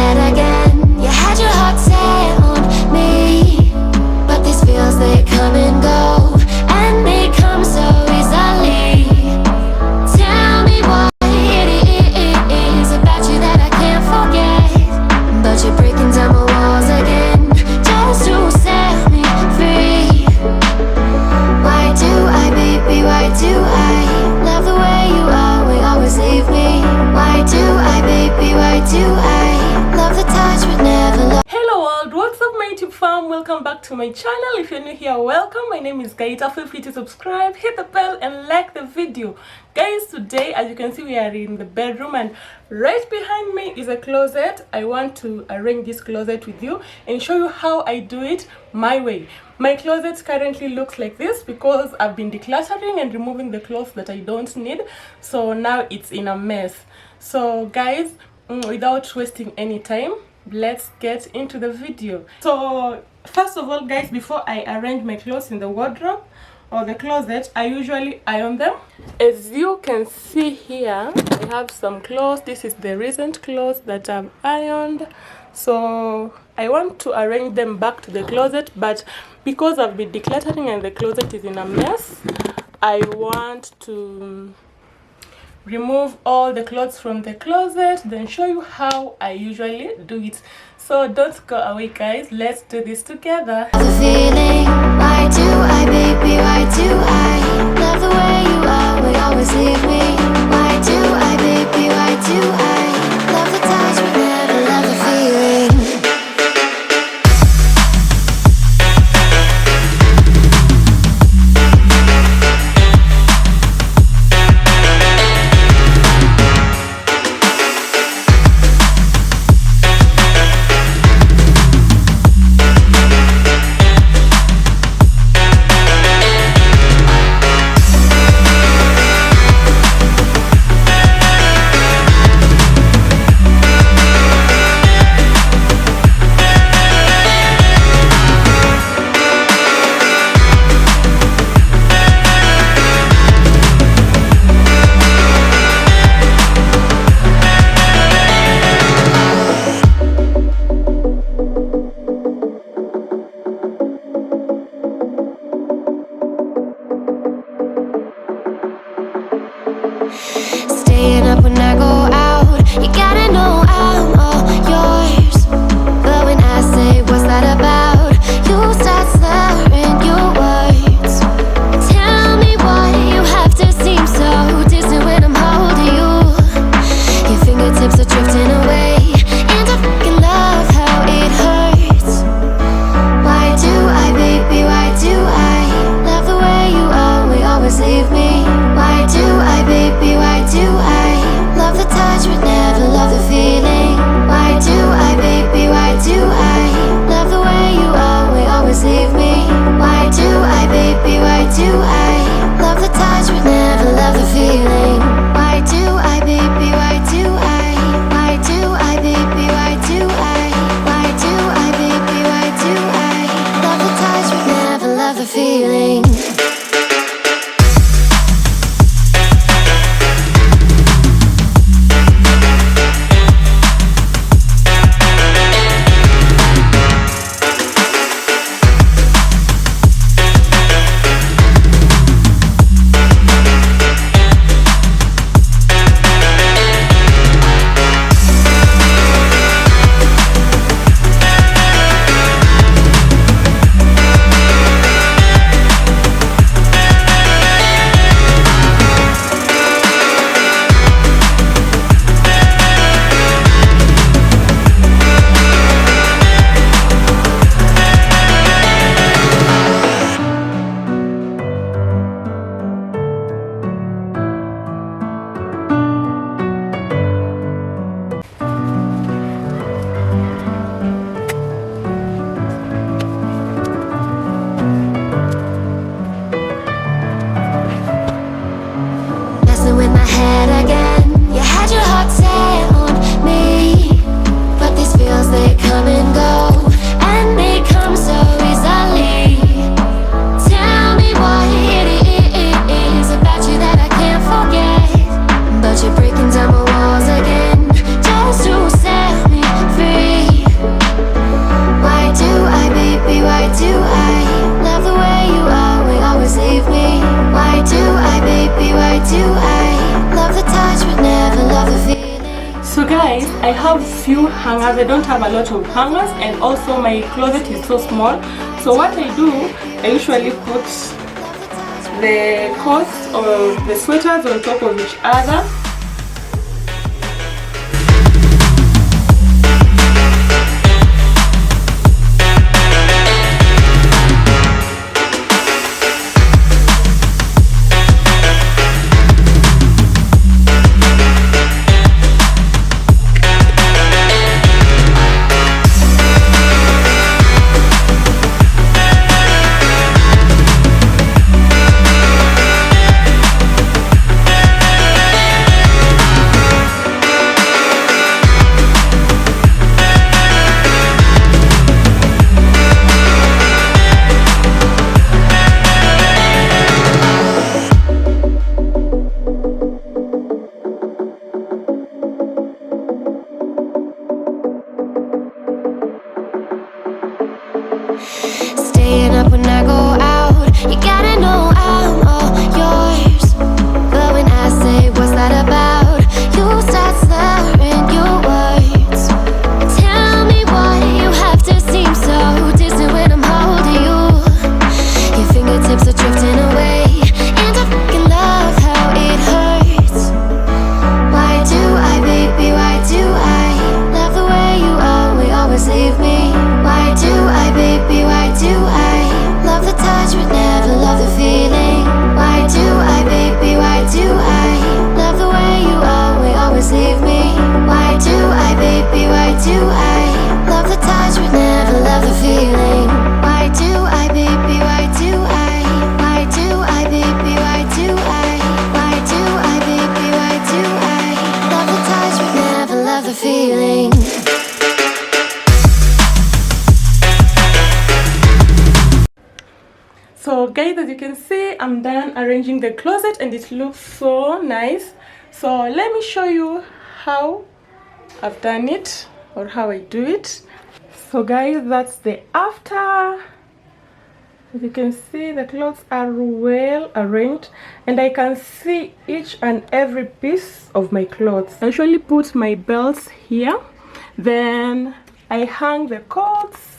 head again. You had your heart set on me, but these feels, they come and go, and they come so easily. Tell me what it is about you that I can't forget, but you're breaking down my walls again, just to set me free. Why do I, baby, why do I love the way you always leave me? Why do I, baby, why do I love the touch but never love? Hello world, what's up my YouTube fam? Welcome back to my channel. If you're new here, welcome. My name is Gaita. Feel free to subscribe, hit the bell and like the video. Guys, today as you can see we are in the bedroom, and right behind me is a closet. I want to arrange this closet with you and show you how I do it my way. My closet currently looks like this because I've been decluttering and removing the clothes that I don't need, so now it's in a mess. So guys, without wasting any time, let's get into the video. So first of all guys, before I arrange my clothes in the wardrobe or the closet, I usually iron them. As you can see here, I have some clothes. This is the recent clothes that I've ironed, so I want to arrange them back to the closet, but because I've been decluttering and the closet is in a mess, I want to remove all the clothes from the closet, then show you how I usually do it. So don't go away guys, let's do this together. The feeling, why do I, baby, why do I love the way you always leave me? Why do I, baby, why do I love the touch but never love the feeling? Staying up when I go out, you gotta know I'm all yours. But when I say what's that about, you start slurring your words. Tell me why you have to seem so distant when I'm holding you. Your fingertips are drifting away, and I fucking love how it hurts. Why do I, baby, why do I love the way you always leave me? Why do I, baby, why do I love the touch but never love the feeling? Why do I, baby, why do I love the way you always leave me? Why do I, baby, why do I love the touch but never love the feeling? Why do I, baby, why do I? Why do I, baby, why do I? Why do I, baby, why do I love the touch but never love the feeling? do I love the touch but never love the feeling? So guys, I have few hangers. I don't have a lot of hangers, and also my closet is so small. So what I do, I usually put the coats or the sweaters on top of each other. Staying up when I go out, you gotta know I'm all yours. But when I say what's that about, you start slurring your words. Tell me why you have to seem so distant when I'm holding you. Your fingertips are drifting away, and I fucking love how it hurts. Why do I, baby, why do I love the way you always leave me? Why do I, baby, why do I love the touch but never love the feeling? Why do I, baby, why do I love the way you always leave me? Why do I, baby, why do I love the touch but never love the feeling? Why do I, baby, why do I? Why do I, baby, why do I? Why do I, baby, why do I love the touch but never love the feeling? So guys, as you can see, I'm done arranging the closet and it looks so nice. So let me show you how I've done it, or how I do it. So guys, that's the after. As you can see, the clothes are well arranged and I can see each and every piece of my clothes. I usually put my belts here, then I hang the coats,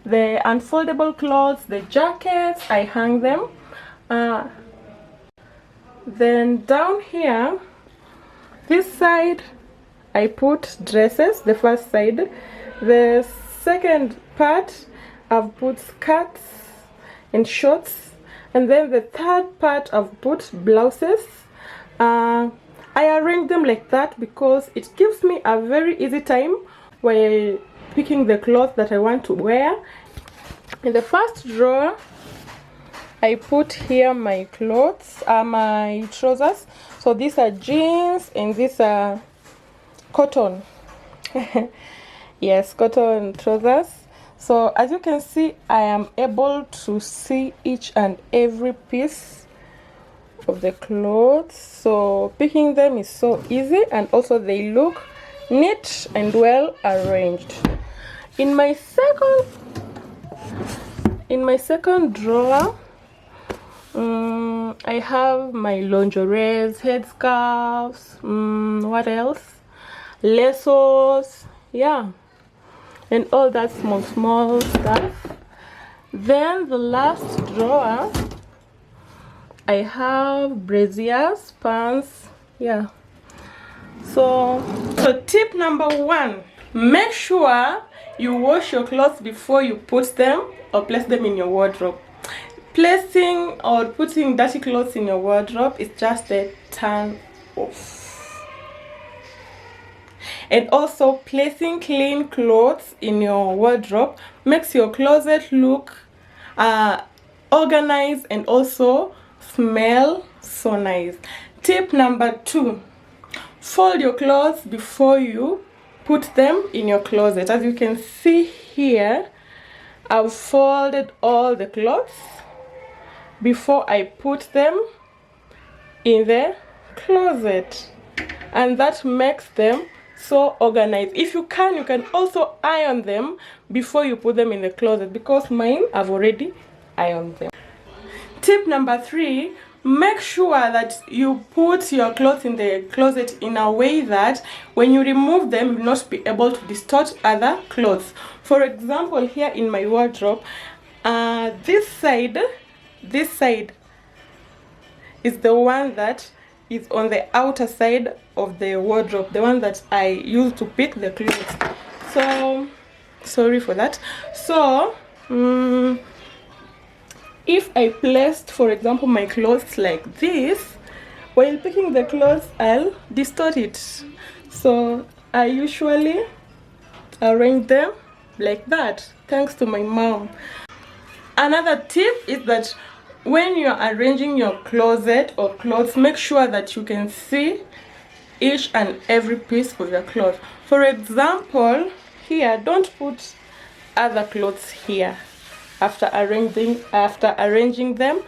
the unfoldable clothes, the jackets, I hang them. Then down here, this side, I put dresses, the first side. The second part, I've put skirts and shorts. And then the third part, I've put blouses. I arrange them like that because it gives me a very easy time while picking the clothes that I want to wear. In the first drawer, I put here my clothes, my trousers. So these are jeans and these are cotton. Yes, cotton trousers. So as you can see, I am able to see each and every piece of the clothes. So picking them is so easy, and also they look neat and well arranged. In my second drawer, I have my lingeries, headscarves, what else, laces, yeah, and all that small stuff. Then the last drawer, I have braziers, pants, yeah. So tip number 1, make sure you wash your clothes before you put them or place them in your wardrobe. Placing or putting dirty clothes in your wardrobe is just a turn off. And also placing clean clothes in your wardrobe makes your closet look organized and also smell so nice. Tip number 2, fold your clothes before you put them in your closet. As you can see here, I've folded all the clothes before I put them in the closet, and that makes them so organized. If you can also iron them before you put them in the closet, because mine I've already ironed them. Tip number 3, make sure that you put your clothes in the closet in a way that when you remove them, you will not be able to distort other clothes. For example, here in my wardrobe, this side is the one that is on the outer side of the wardrobe, the one that I use to pick the clothes. So sorry for that. So if I placed, for example, my clothes like this, while picking the clothes, I'll distort it. So I usually arrange them like that, thanks to my mom. Another tip is that when you're arranging your closet or clothes, make sure that you can see each and every piece of your clothes. For example, here, don't put other clothes here after arranging them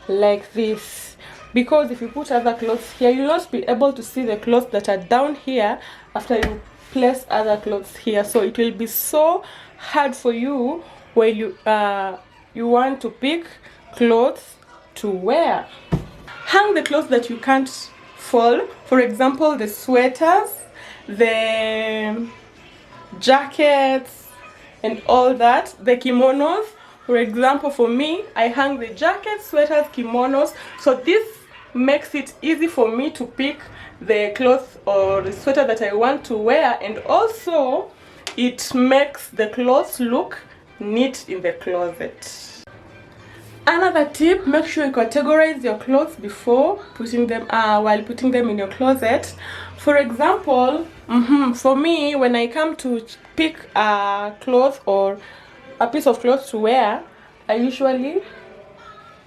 like this, because if you put other clothes here, you'll not be able to see the clothes that are down here after you place other clothes here. So it will be so hard for you when you want to pick clothes to wear. Hang the clothes that you can't fold. For example, the sweaters, the jackets, and all that, the kimonos. For example, for me, I hang the jackets, sweaters, kimonos. So this makes it easy for me to pick the clothes or the sweater that I want to wear, and also it makes the clothes look neat in the closet. Another tip, make sure you categorize your clothes before putting them while putting them in your closet. For example, for me, when I come to pick a cloth or a piece of cloth to wear, I usually,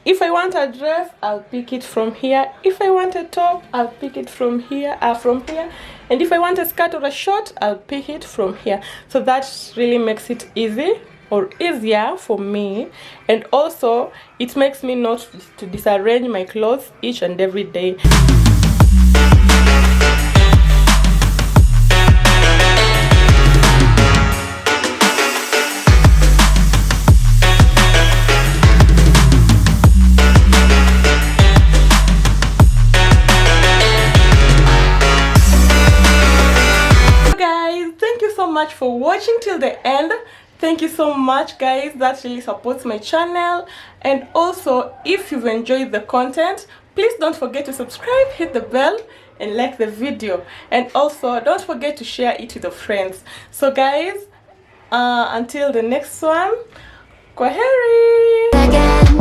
if I want a dress, I'll pick it from here. If I want a top, I'll pick it from here, and if I want a skirt or a short, I'll pick it from here. So that really makes it easy or easier for me, and also it makes me not to disarrange my clothes each and every day. Much for watching till the end. Thank you so much, guys. That really supports my channel. And also, if you've enjoyed the content, please don't forget to subscribe, hit the bell, and like the video. And also, don't forget to share it with your friends. So guys, until the next one, kwaheri.